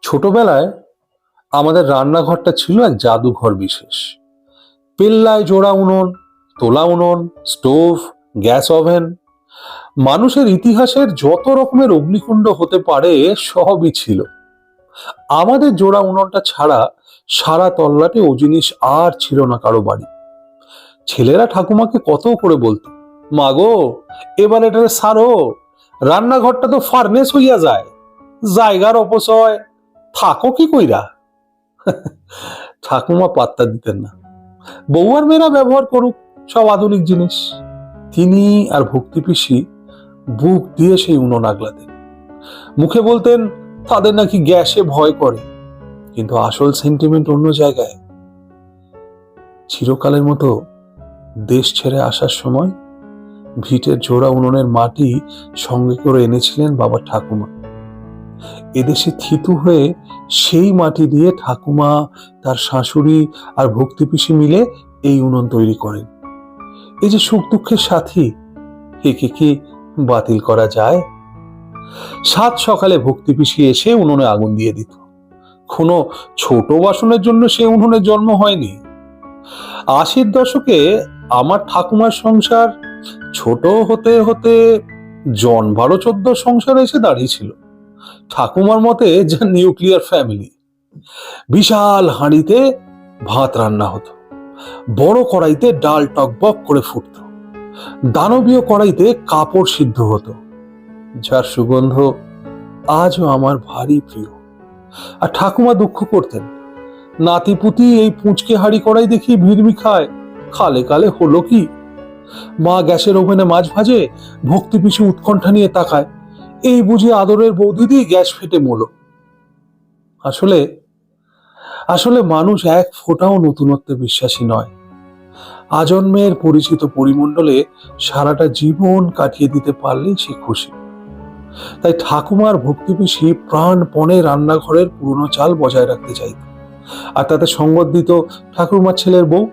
ছোটবেলায় আমাদের রান্নাঘরটা ছিল এক জাদুঘর বিশেষ। পেল্লায় জোড়া উনুন, তোলা উনুন, স্টোভ, গ্যাস ওভেন, মানুষের ইতিহাসের যত রকমের অগ্নিকুণ্ড হতে পারে সবই ছিল। আমাদের জোড়া উনুনটা ছাড়া সারা তল্লাটে ও জিনিস আর ছিল না কারো বাড়ি। ছেলেরা ঠাকুমাকে কত করে বলতো, মা গো, এবার এটারে সারো, রান্নাঘরটা তো ফার্নেস হইয়া যায়, জায়গার অপচয়, থাকো কি কইরা। ঠাকুমা পাত্তা দিতেন না, বউ আর মেয়েরা ব্যবহার করুক সব আধুনিক জিনিস। তিনি আর ভক্তি পিসি বুক দিয়ে সেই উনুন আগলাতেন। মুখে বলতেন তাদের নাকি গ্যাসে ভয় করে, কিন্তু আসল সেন্টিমেন্ট অন্য জায়গায়। চিরকালের মতো দেশ ছেড়ে আসার সময় ভিটের জোড়া উনুনের মাটি সঙ্গে করে এনেছিলেন বাবা ঠাকুমা। এদেশে থিতু হয়ে সেই মাটি দিয়ে ঠাকুমা, তার শাশুড়ি আর ভক্তি পিসি মিলে এই উনুন তৈরি করেন। এই যে সুখ দুঃখের সাথী, একে কি বাতিল করা যায়? সাত সকালে ভক্তি পিসি এসে উনুনে আগুন দিয়ে দিত। কোনো ছোট বাসনের জন্য সে উনুনের জন্ম হয়নি। 80-র দশকে আমার ঠাকুমার সংসার ছোট হতে হতে জন 12-14 সংসারে এসে দাঁড়িয়েছিল। ঠাকুমার মতে যা নিউক্লিয়ার ফ্যামিলি। বিশাল হাঁড়িতে ভাত রান্না হতো, বড় কড়াইতে ডাল টকবক করে ফুটত, দানবীয় কড়াইতে কাপড় সিদ্ধ হতো, যার সুগন্ধ আজও আমার ভারী প্রিয়। আর ঠাকুমা দুঃখ করতেন, নাতিপুতি এই পুঁচকে হাঁড়ি কড়াই দেখি ভিড়মি খায়, কালে কালে হলো কি। মা গ্যাসের ওভেনে মাছ ভাজে, ভক্তি পিছু উৎকণ্ঠা নিয়ে তাকায়, এই বুঝি আদরের বৌদিদি গ্যাস ফেটে মলো। আসলে আসলে মানুষ এক ফোঁটাও নতুনত্বে বিশ্বাসী নয়। আজন্মের পরিচিত পরিমণ্ডলে সারাটা জীবন কাটিয়ে দিতে পারলেই সে খুশি। তাই ঠাকুমার ভক্তি পিসি প্রাণপণে রান্নাঘরের পুরনো চাল বজায় রাখতে চাইত, আর তাতে সঙ্গত দিত ঠাকুরমার ছেলের বউ।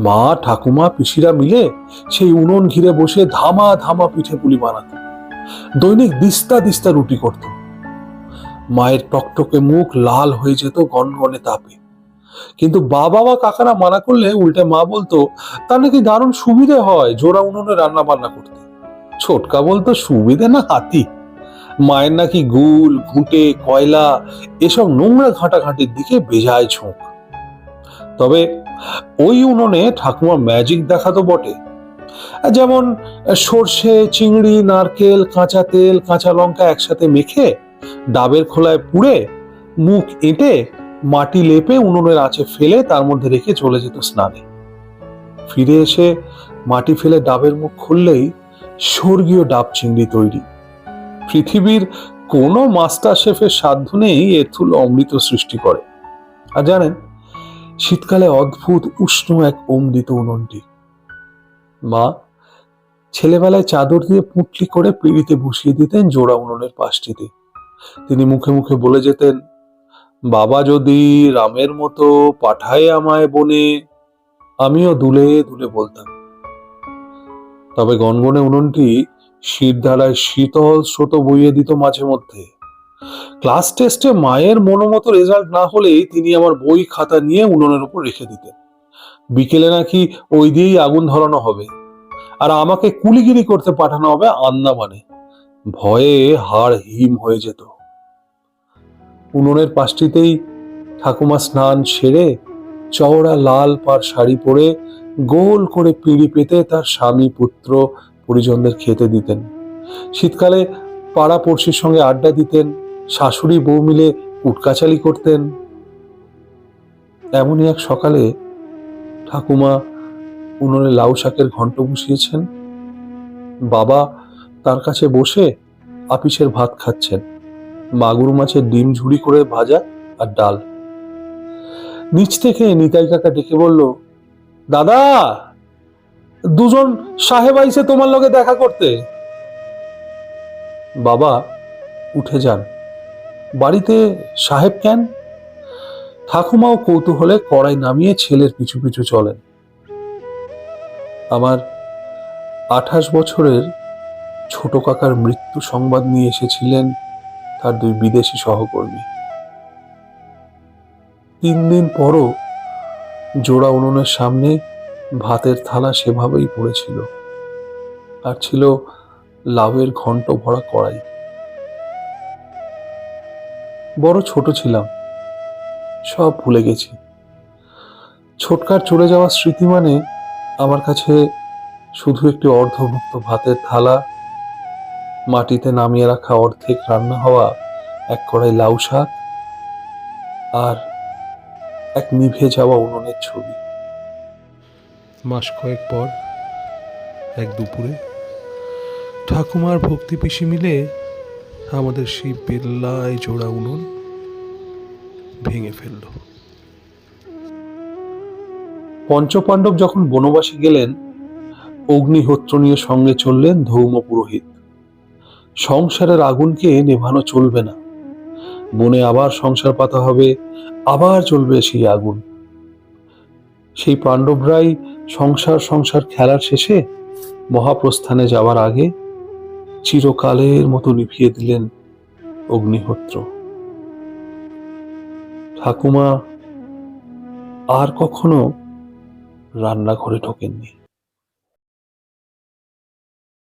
মা, ঠাকুমা, পিসিরা মিলে সেই উনুন ঘিরে বসে ধামা ধামা পিঠে পুলি বানাত। দৈনিক দিস্তা দিস্তা রুটি করত। মায়ের টকটকে মুখ লাল হয়ে যেত গনগনে তাপে, কিন্তু বাবা বা কাকারা মানা করলে উল্টে মা বলতো তার নাকি দারুণ সুবিধে হয় জোড়া উনুনে রান্না বান্না করতে। ছোটকা বলতো সুবিধে না হাতি। মায়ের নাকি গুল, ঘুঁটে, কয়লা এসব নোংরা ঘাঁটাঘাঁটির দিকে বেজায় ঝোঁক। তবে ওই উনুনে ঠাকুমা ম্যাজিক দেখাতো বটে। যেমন সর্ষে, চিংড়ি, নারকেল, কাঁচা তেল, কাঁচা লঙ্কা একসাথে মেখে ডাবের খোলায় পুড়ে মুখ এঁটে মাটি লেপে উনুনের আঁচে ফেলে তার মধ্যে রেখে চলে যেত স্নানে। ফিরে এসে মাটি ফেলে ডাবের মুখ খুললেই স্বর্গীয় ডাব চিংড়ি তৈরি। পৃথিবীর কোনো মাস্টার শেফের সাধ্য নেই এর তুল্য অমৃত সৃষ্টি করে। আর জানেন, শীতকালে অদ্ভুত উষ্ণ এক অমৃত উনুনটি। মা ছেলেবেলায় চাদর দিয়ে পুঁটলি করে পিঁড়িতে বসিয়ে দিতেন জোড়া উনুনের পাশটিতে। তিনি মুখে মুখে বলে যেতেন, বাবা যদি রামের মতো পাঠায় আমায় বনে, আমিও দুলে দুলে বলতাম। তবে গনগনে উনুনটি শিরদাঁড়ায় শীতল স্রোত বইয়ে দিত মাঝে মধ্যে। ক্লাস টেস্টে মায়ের মনোমতো রেজাল্ট না হলেই তিনি আমার বই খাতা নিয়ে উনুনের উপর রেখে দিতেন। বিকেলে নাকি ওই দিয়েই আগুন ধরানো হবে, আর আমাকে কুলিগিরি করতে পাঠানো হবে আন্দামানে। ভয়ে হাড় হিম হয়ে যেত। উনুনের পাশটিতেই ঠাকুমা স্নান সেরে চওড়া লাল পাড় শাড়ি পরে গোল করে পিঁড়ি পেতে তার স্বামী, পুত্র, পরিজনদের খেতে দিতেন। শীতকালে পাড়া পড়শির সঙ্গে আড্ডা দিতেন, শাশুড়ি বউ মিলে উটকাচালি করতেন। এমনই এক সকালে ঠাকুমা উনুনে লাউ শাকের ঘন্ট বসিয়েছেন। বাবা তার কাছে বসে আপিসের ভাত খাচ্ছেন, মাগুর মাছের ডিম ঝুড়ি করে ভাজা আর ডাল। নিচ থেকে নিতাই কাকা ডেকে বলল, দাদা, দুজন সাহেব আইছে তোমার লগে দেখা করতে। বাবা উঠে যান, বাড়িতে সাহেব কেন? ঠাকুমাও কৌতূহলে কড়াই নামিয়ে ছেলের পিছু পিছু চলেন। আমার 28 বছরের ছোট কাকার মৃত্যু সংবাদ নিয়ে এসেছিলেন তার 2 বিদেশি সহকর্মী। 3 দিন পরও জোড়া উনুনের সামনে ভাতের থালা সেভাবেই পড়েছিল, আর ছিল লাউয়ের ঘন্ট ভরা কড়াই। বড় ছোট ছিলাম, সব ভুলে গেছি। ছোটকার চলে যাওয়ার স্মৃতি মানে আমার কাছে শুধু একটি অর্ধভুক্ত ভাতের থালা, মাটিতে নামিয়ে রাখা অর্ধেক রান্না হওয়া এক কড়াই লাউ শাক, আর এক নিভে যাওয়া উনুনের ছবি। মাস কয়েক পর এক দুপুরে ঠাকুমার ভক্তি পিসি মিলে আমাদের সেই বেল্লায় জোড়া উনুন ভেঙে ফেলল। পঞ্চপাণ্ডব যখন বনবাসে গেলেন, অগ্নিহোত্র নিয়ে সঙ্গে চললেন ধৌম পুরোহিত। সংসারের আগুনকে নেভানো চলবে না, বনে আবার সংসার পাতা হবে, আবার চলবে সেই আগুন। সেই পাণ্ডবরাই সংসার সংসার খেলার শেষে মহাপ্রস্থানে যাওয়ার আগে চিরকালের মতো নিভিয়ে দিলেন অগ্নিহোত্র। ঠাকুমা আর কখনো রান্নাঘরে ঢোকেননি।